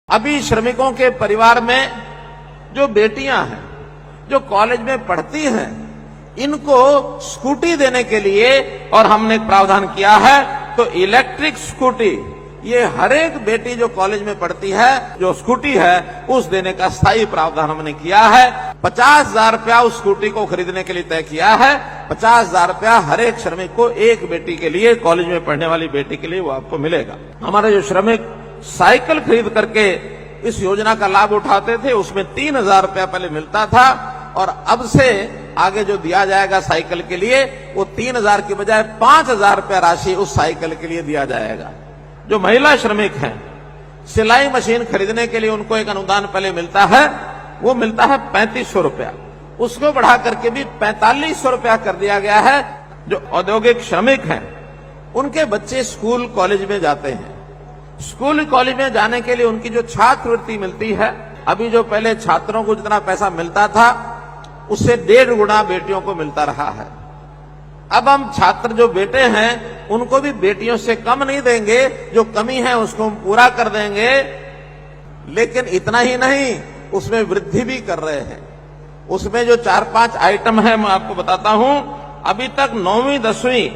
अभी श्रमिकों के परिवार में जो बेटियां हैं, जो कॉलेज में पढ़ती हैं, इनको स्कूटी देने के लिए और हमने एक प्रावधान किया है, तो इलेक्ट्रिक स्कूटी ये हर एक बेटी जो कॉलेज में पढ़ती है, जो स्कूटी है, उस देने का स्थायी प्रावधान हमने किया है। 50,000 रुपया उस स्कूटी को खरीदने के लिए तय किया है। 50,000 रुपया हर एक श्रमिक को, एक बेटी के लिए, कॉलेज में पढ़ने वाली बेटी के लिए वो आपको मिलेगा। हमारे जो श्रमिक साइकिल खरीद करके इस योजना का लाभ उठाते थे, उसमें 3,000 रुपया पहले मिलता था, और अब से आगे जो दिया जाएगा साइकिल के लिए, वो 3,000 की बजाय 5,000 रुपया राशि उस साइकिल के लिए दिया जाएगा। जो महिला श्रमिक हैं, सिलाई मशीन खरीदने के लिए उनको एक अनुदान पहले मिलता है, वो मिलता है 3,500 रुपया, उसको बढ़ा करके भी 4,500 रुपया कर दिया गया है। जो औद्योगिक श्रमिक हैं, उनके बच्चे स्कूल कॉलेज में जाते हैं, स्कूल कॉलेज में जाने के लिए उनकी जो छात्रवृत्ति मिलती है, अभी जो पहले छात्रों को जितना पैसा मिलता था, उससे 1.5 गुना बेटियों को मिलता रहा है। अब हम छात्र जो बेटे हैं, उनको भी बेटियों से कम नहीं देंगे, जो कमी है उसको हम पूरा कर देंगे। लेकिन इतना ही नहीं, उसमें वृद्धि भी कर रहे हैं। उसमें जो 4-5 आइटम है, मैं आपको बताता हूं। अभी तक 9वीं 10वीं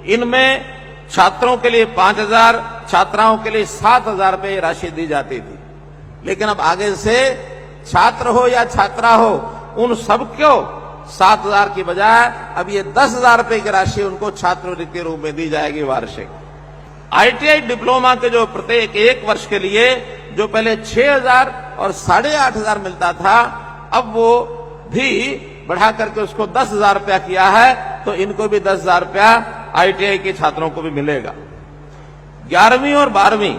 इनमें छात्रों के लिए 5,000, छात्राओं के लिए 7,000 रुपये राशि दी जाती थी। लेकिन अब आगे से छात्र हो या छात्रा हो, उन सबको 7,000 की बजाय अब ये 10,000 रुपये की राशि उनको छात्रवृत्ति के रूप में दी जाएगी वार्षिक। ITI डिप्लोमा के जो प्रत्येक 1 वर्ष के लिए जो पहले 6,000 और 8,500 मिलता था, अब वो भी बढ़ा करके उसको 10,000 रुपया किया है, तो इनको भी 10,000 रुपया ITI के छात्रों को भी मिलेगा। 11वीं और 12वीं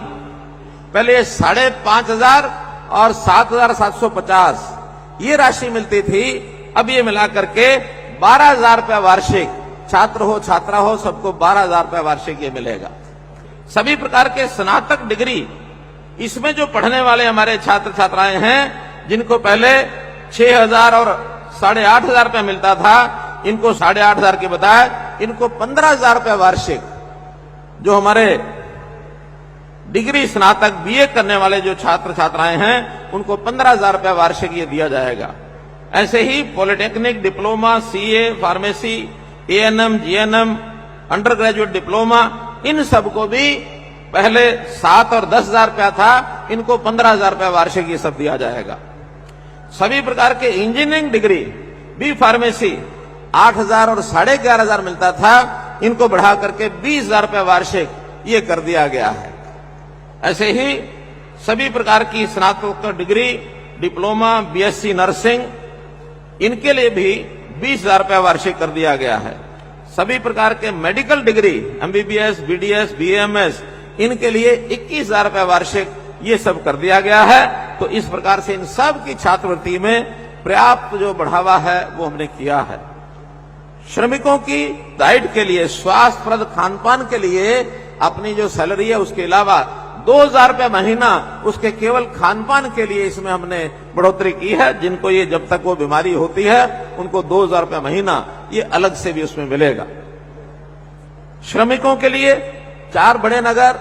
पहले 5,500 और 7,750 ये राशि मिलती थी, अब ये मिला करके 12,000 रुपया वार्षिक, छात्र हो छात्रा हो सबको 12,000 रुपया वार्षिक ये मिलेगा। सभी प्रकार के स्नातक डिग्री, इसमें जो पढ़ने वाले हमारे छात्र छात्राएं हैं, जिनको पहले 6,000 और 8,500 रुपया मिलता था, इनको 8,500 के बजाय इनको 15,000 रुपया वार्षिक, जो हमारे डिग्री स्नातक BA करने वाले जो छात्र छात्राएं हैं, उनको 15,000 रुपया वार्षिक ये दिया जाएगा। ऐसे ही polytechnic diploma, CA, pharmacy, ANM, GNM, under graduate diploma, इन सबको भी पहले 7 और 10,000 रुपया था, इनको 15,000 रुपया वार्षिक ये सब दिया जाएगा। सभी प्रकार के इंजीनियरिंग डिग्री, B फार्मेसी 8,000 और 11,500 मिलता था, इनको बढ़ा करके 20,000 रुपया वार्षिक ये कर दिया गया है। ऐसे ही सभी प्रकार की स्नातकोत्तर डिग्री, डिप्लोमा, BSc नर्सिंग, इनके लिए भी 20,000 रुपया वार्षिक कर दिया गया है। सभी प्रकार के medical degree, MBBS, BDS, BAMS, इनके लिए 21,000 रुपया वार्षिक ये सब कर दिया गया है। तो इस प्रकार से इन सब की छात्रवृत्ति में पर्याप्त जो बढ़ावा है वो हमने किया है। श्रमिकों की डाइट के लिए, स्वास्थ्यप्रद खानपान के लिए अपनी जो सैलरी है उसके अलावा 2,000 रुपया महीना उसके केवल खानपान के लिए इसमें हमने बढ़ोतरी की है। जिनको ये जब तक वो बीमारी होती है, उनको 2,000 रुपया महीना ये अलग से भी उसमें मिलेगा। श्रमिकों के लिए 4 बड़े नगर,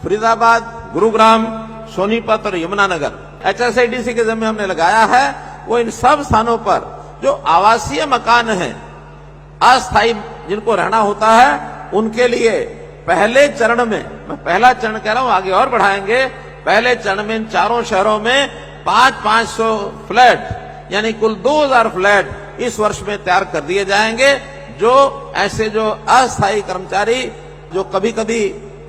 फरीदाबाद, गुरुग्राम, सोनीपत और यमुनानगर, HSIDC के जिम्मे हमने लगाया है। वो इन सब स्थानों पर जो आवासीय मकान हैं, अस्थायी जिनको रहना होता है, उनके लिए पहले चरण में, मैं पहला चरण कह रहा हूं, आगे और बढ़ाएंगे, पहले चरण में इन 4 शहरों में 500 फ्लैट, यानी कुल 2,000 फ्लैट इस वर्ष में तैयार कर दिए जाएंगे। जो ऐसे जो अस्थायी कर्मचारी जो कभी कभी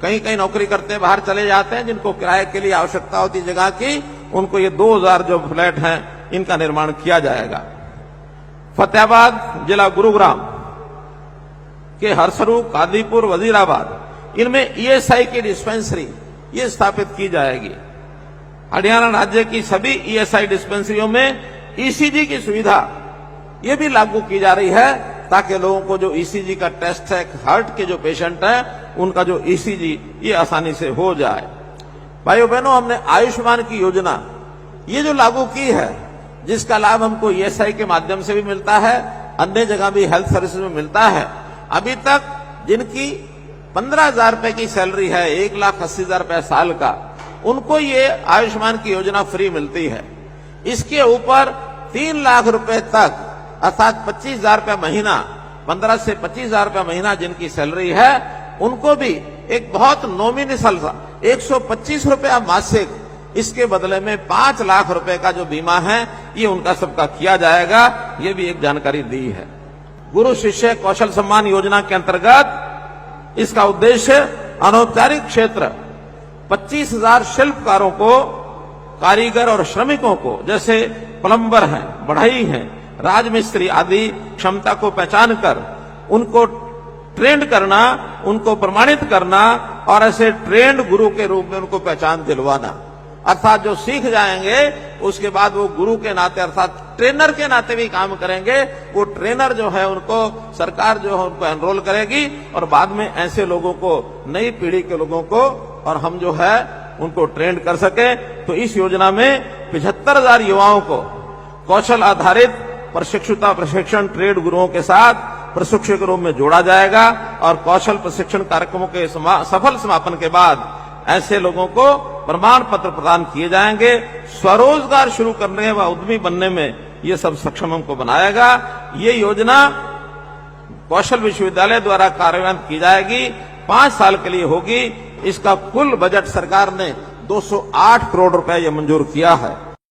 कहीं कहीं नौकरी करते बाहर चले जाते हैं, जिनको किराए के लिए आवश्यकता होती जगह की, उनको ये 2,000 जो फ्लैट हैं, इनका निर्माण किया जाएगा। फतेहाबाद जिला गुरुग्राम के हरसरू, कादीपुर, वजीराबाद, इनमें ESI की डिस्पेंसरी ये स्थापित की जाएगी। हरियाणा राज्य की सभी ESI डिस्पेंसरियों में ECG की सुविधा ये भी लागू की जा रही है, ताकि लोगों को जो ECG का टेस्ट है, हार्ट के जो पेशेंट हैं, उनका जो ECG ये आसानी से हो जाए। भाइयों बहनों, हमने आयुष्मान की योजना ये जो लागू की है, जिसका लाभ हमको ESI के माध्यम से भी मिलता है, अन्य जगह भी हेल्थ सर्विस में मिलता है। अभी तक जिनकी 15,000 रुपए की सैलरी है, 1,80,000 रुपए साल का, उनको ये आयुष्मान की योजना फ्री मिलती है। इसके ऊपर 3 लाख रुपए तक अर्थात 25,000 रुपये महीना, 15 से 25,000 रुपये महीना जिनकी सैलरी है, उनको भी एक बहुत नॉमिनल 125 रुपया मासिक, इसके बदले में 5 लाख रुपए का जो बीमा है ये उनका सबका किया जाएगा। ये भी एक जानकारी दी है। गुरु शिष्य कौशल सम्मान योजना के अंतर्गत इसका उद्देश्य अनौपचारिक क्षेत्र 25,000 शिल्पकारों को, कारीगर और श्रमिकों को, जैसे प्लम्बर हैं, बढ़ई हैं, राजमिस्त्री आदि क्षमता को पहचान कर उनको ट्रेंड करना, उनको प्रमाणित करना और ऐसे ट्रेंड गुरु के रूप में उनको पहचान दिलवाना। अर्थात जो सीख जाएंगे उसके बाद वो गुरु के नाते अर्थात ट्रेनर के नाते भी काम करेंगे। वो ट्रेनर जो है उनको सरकार जो है उनको एनरोल करेगी और बाद में ऐसे लोगों को, नई पीढ़ी के लोगों को और हम जो है उनको ट्रेंड कर सके। तो इस योजना में 75,000 युवाओं को कौशल आधारित प्रशिक्षण ट्रेड गुरुओं के साथ प्रशिक्षक के रूप में जोड़ा जाएगा और कौशल प्रशिक्षण कार्यक्रमों के सफल समापन के बाद ऐसे लोगों को प्रमाण पत्र प्रदान किए जाएंगे। स्वरोजगार शुरू करने व उद्यमी बनने में ये सब सक्षम हमको बनाएगा। ये योजना कौशल विश्वविद्यालय द्वारा कार्यान्वित की जाएगी, 5 साल के लिए होगी। इसका कुल बजट सरकार ने 208 करोड़ रुपए ये मंजूर किया है।